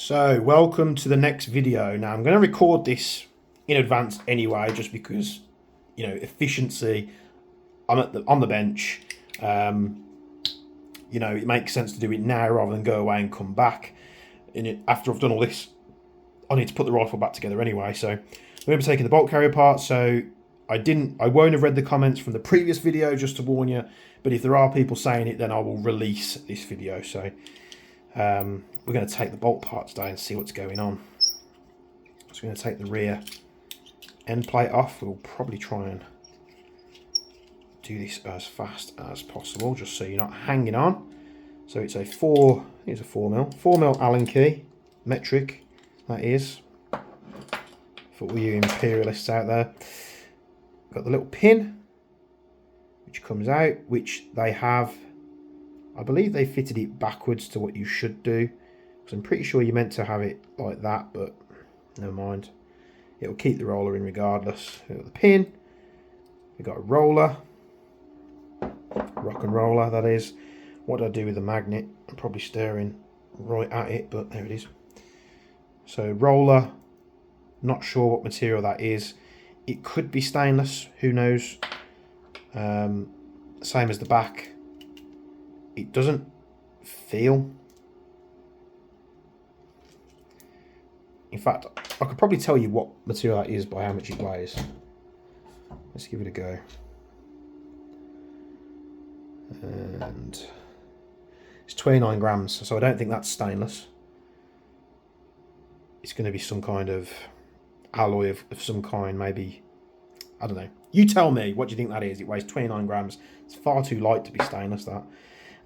So, welcome to the next video. Now, I'm going to record this in advance anyway, just because, efficiency. I'm on the bench. It makes sense to do it now rather than go away and come back. After I've done all this, I need to put the rifle back together anyway. So, I'm going to be taking the bolt carrier apart. So, I won't have read the comments from the previous video, just to warn you. But if there are people saying it, then I will release this video. So, we're going to take the bolt part today and see what's going on. So we're going to take the rear end plate off. We'll probably try and do this as fast as possible, just so you're not hanging on. So it's a 4mm Allen key, metric, that is, for all you imperialists out there. Got the little pin, which comes out, which they have, I believe they fitted it backwards to what you should do. Because I'm pretty sure you're meant to have it like that, but never mind. It'll keep the roller in regardless. We've got the pin. We've got a roller. Rock and roller, that is. What do I do with the magnet? I'm probably staring right at it, but there it is. So roller, not sure what material that is. It could be stainless, who knows. Same as the back. It doesn't feel. In fact, I could probably tell you what material that is by how much it weighs. Let's give it a go. And it's 29 grams, so I don't think that's stainless. It's going to be some kind of alloy of some kind, maybe. I don't know. You tell me, what do you think that is? It weighs 29 grams. It's far too light to be stainless, that.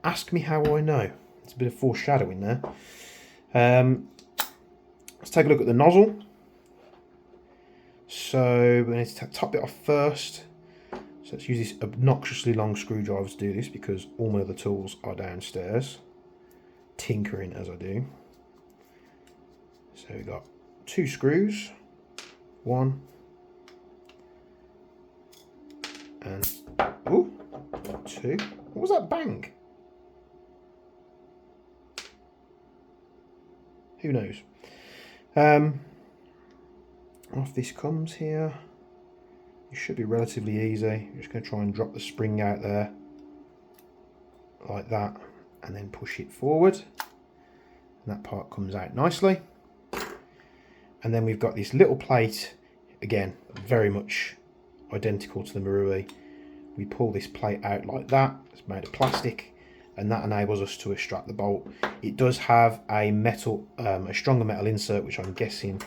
Ask me how I know. It's a bit of foreshadowing there. Let's take a look at the nozzle. So we need to top it off first. So let's use this obnoxiously long screwdriver to do this, because all my other tools are downstairs, tinkering as I do. So we've got 2 screws, 1 and 2. What was that bang? Who knows? Off this comes here. It should be relatively easy. I'm just going to try and drop the spring out there like that, and then push it forward, and that part comes out nicely. And then we've got this little plate, again very much identical to the Marui. We pull this plate out like that. It's made of plastic, and that enables us to extract the bolt. It does have a metal, a stronger metal insert, which I'm guessing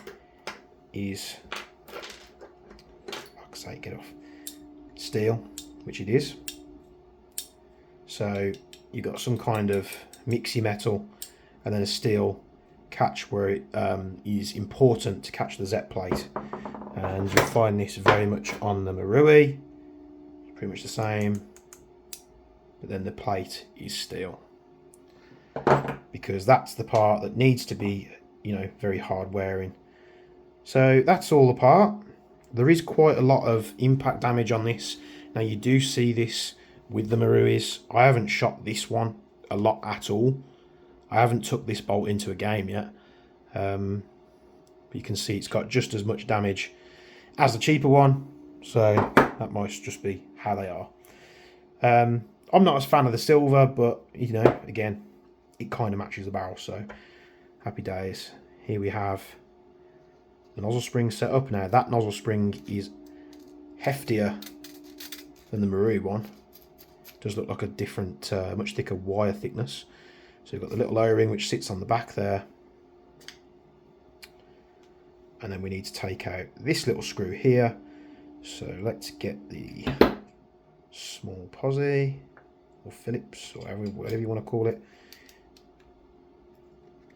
is, like I say, get off, steel, which it is. So you've got some kind of mixy metal, and then a steel catch where it is important to catch the Z plate. And you'll find this very much on the Marui. It's pretty much the same, but then the plate is steel, because that's the part that needs to be, very hard wearing. So that's all apart. There is quite a lot of impact damage on this. Now you do see this with the Maruis. I haven't shot this one a lot at all. I haven't took this bolt into a game yet. But you can see it's got just as much damage as the cheaper one. So that might just be how they are. I'm not as fan of the silver, but again, it kind of matches the barrel, so happy days. Here we have the nozzle spring set up. Now that nozzle spring is heftier than the Marui one. It does look like a different, much thicker wire thickness. So we've got the little O-ring which sits on the back there. And then we need to take out this little screw here. So let's get the small posi, or Phillips, or whatever you want to call it,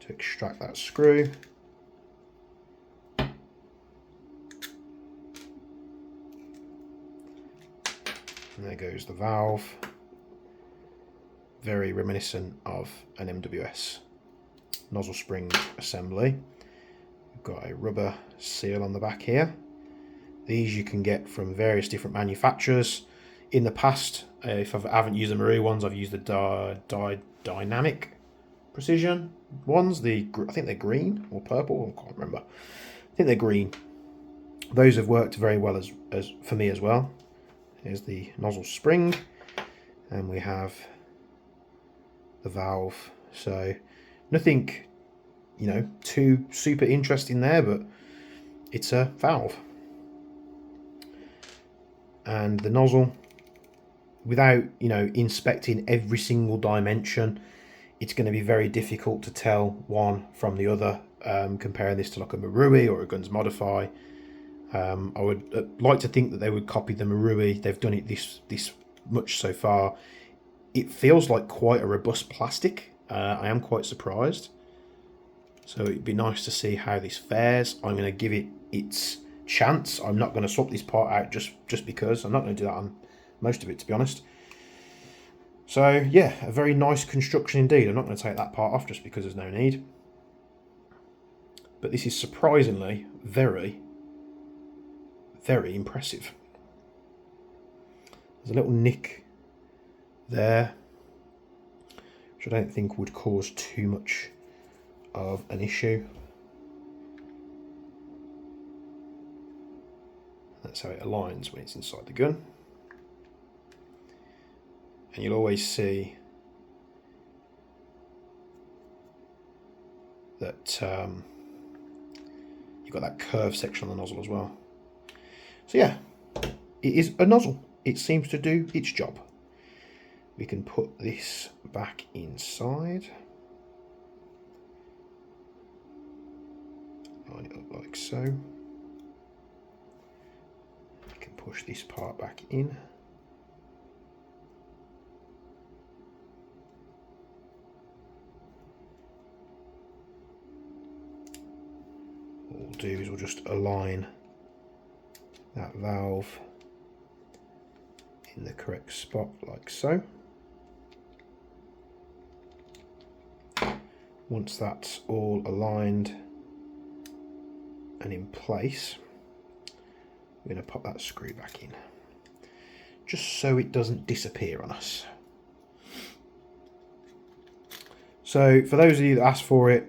to extract that screw. And there goes the valve. Very reminiscent of an MWS nozzle spring assembly. We've got a rubber seal on the back here. These you can get from various different manufacturers. In the past, if I haven't used the Marui ones, I've used the dynamic Precision ones. I think they're green or purple. I can't remember. I think they're green. Those have worked very well as for me as well. Here's the nozzle spring, and we have the valve. So nothing, you know, too super interesting there, but it's a valve. And the nozzle, without, you know, inspecting every single dimension, it's going to be very difficult to tell one from the other. Comparing this to like a Marui or a Guns Modify, I would like to think that they would copy the Marui. They've done it this much so far. It feels like quite a robust plastic. I am quite surprised. So it'd be nice to see how this fares. I'm going to give it its chance. I'm not going to swap this part out just because. I'm not going to do that on most of it, to be honest. So yeah, a very nice construction indeed. I'm not going to take that part off just because there's no need. But this is surprisingly very, very impressive. There's a little nick there, which I don't think would cause too much of an issue. That's how it aligns when it's inside the gun. And you'll always see that you've got that curved section on the nozzle as well. So yeah, it is a nozzle. It seems to do its job. We can put this back inside. Line it up like so. We can push this part back in. What we'll do is we'll just align that valve in the correct spot like so. Once that's all aligned and in place, we're going to pop that screw back in, just so it doesn't disappear on us. So for those of you that asked for it,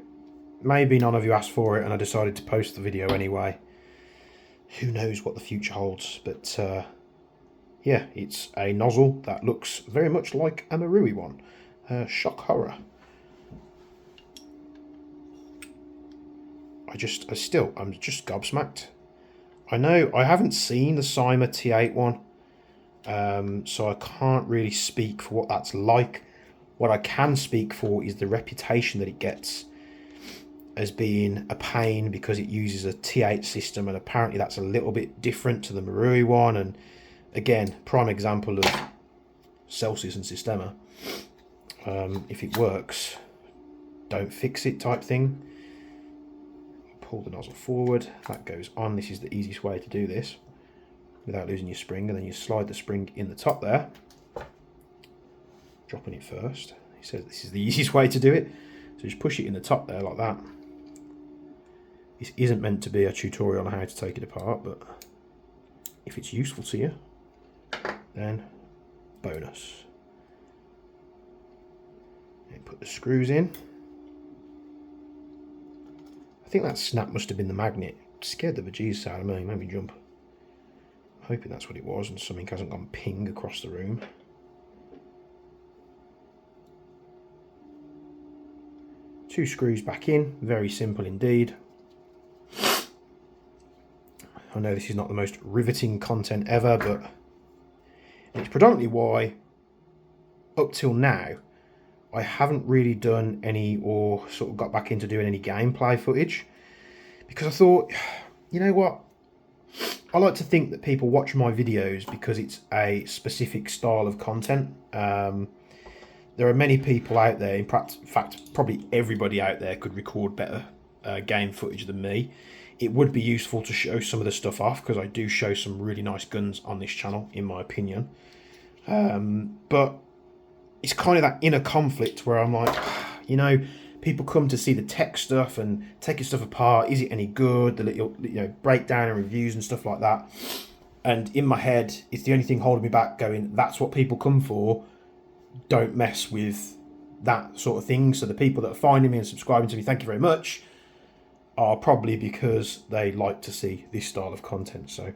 maybe none of you asked for it and I decided to post the video anyway. Who knows what the future holds, but yeah, it's a nozzle that looks very much like a Marui one. Shock horror. I'm just gobsmacked. I know I haven't seen the Cyma T8 one, so I can't really speak for what that's like. What I can speak for is the reputation that it gets as being a pain because it uses a T8 system, and apparently that's a little bit different to the Marui one. And again, prime example of Celsius and Systema. If it works, don't fix it type thing. Pull the nozzle forward, that goes on. This is the easiest way to do this without losing your spring, and then you slide the spring in the top there, dropping it first. He says this is the easiest way to do it, so just push it in the top there like that. This isn't meant to be a tutorial on how to take it apart, but if it's useful to you, then bonus. And put the screws in. I think that snap must have been the magnet. It scared the bejesus out of me, made me jump. I'm hoping that's what it was and something hasn't gone ping across the room. Two screws back in, very simple indeed. I know this is not the most riveting content ever, but it's predominantly why up till now I haven't really done any, or sort of got back into doing any gameplay footage, because I thought, you know what, I like to think that people watch my videos because it's a specific style of content. There are many people out there, in fact probably everybody out there could record better game footage than me. It would be useful to show some of the stuff off, because I do show some really nice guns on this channel, in my opinion. But it's kind of that inner conflict where I'm like, you know, people come to see the tech stuff and taking stuff apart. Is it any good? The little, you know, breakdown and reviews and stuff like that. And in my head, it's the only thing holding me back, going, that's what people come for. Don't mess with that sort of thing. So the people that are finding me and subscribing to me, thank you very much, are probably because they like to see this style of content. So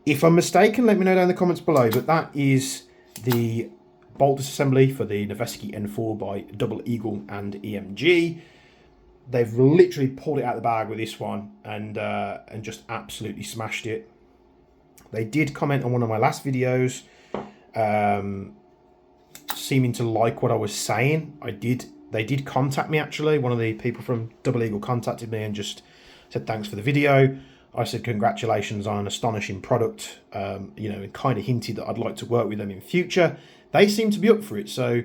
if I'm mistaken, let me know down in the comments below. But that is the bolt disassembly for the Noveske N4 by Double Eagle and EMG. They've literally pulled it out of the bag with this one and just absolutely smashed it. They did comment on one of my last videos, seeming to like what I was saying. They did contact me, actually. One of the people from Double Eagle contacted me and just said thanks for the video. I said congratulations on an astonishing product, you know, and kind of hinted that I'd like to work with them in future. They seem to be up for it. So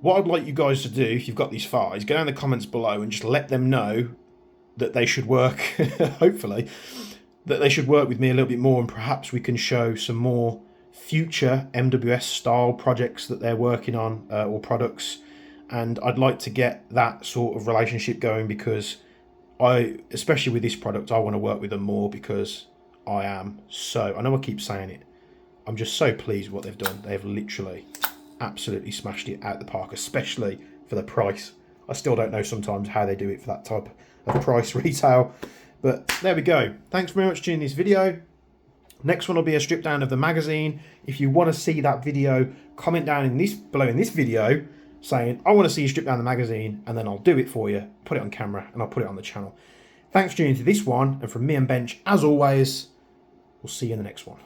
what I'd like you guys to do, if you've got these far, is go down in the comments below and just let them know that they should work, hopefully, that they should work with me a little bit more, and perhaps we can show some more future MWS style projects that they're working on, or products. And I'd like to get that sort of relationship going, because especially with this product, I want to work with them more, because I know I keep saying it, I'm just so pleased with what they've done. They've literally absolutely smashed it out the park, especially for the price. I still don't know sometimes how they do it for that type of price retail. But there we go. Thanks very much for watching this video. Next one will be a strip down of the magazine. If you want to see that video, comment down below in this video saying, I want to see you strip down the magazine, and then I'll do it for you, put it on camera, and I'll put it on the channel. Thanks for tuning into this one, and from me and Bench, as always, we'll see you in the next one.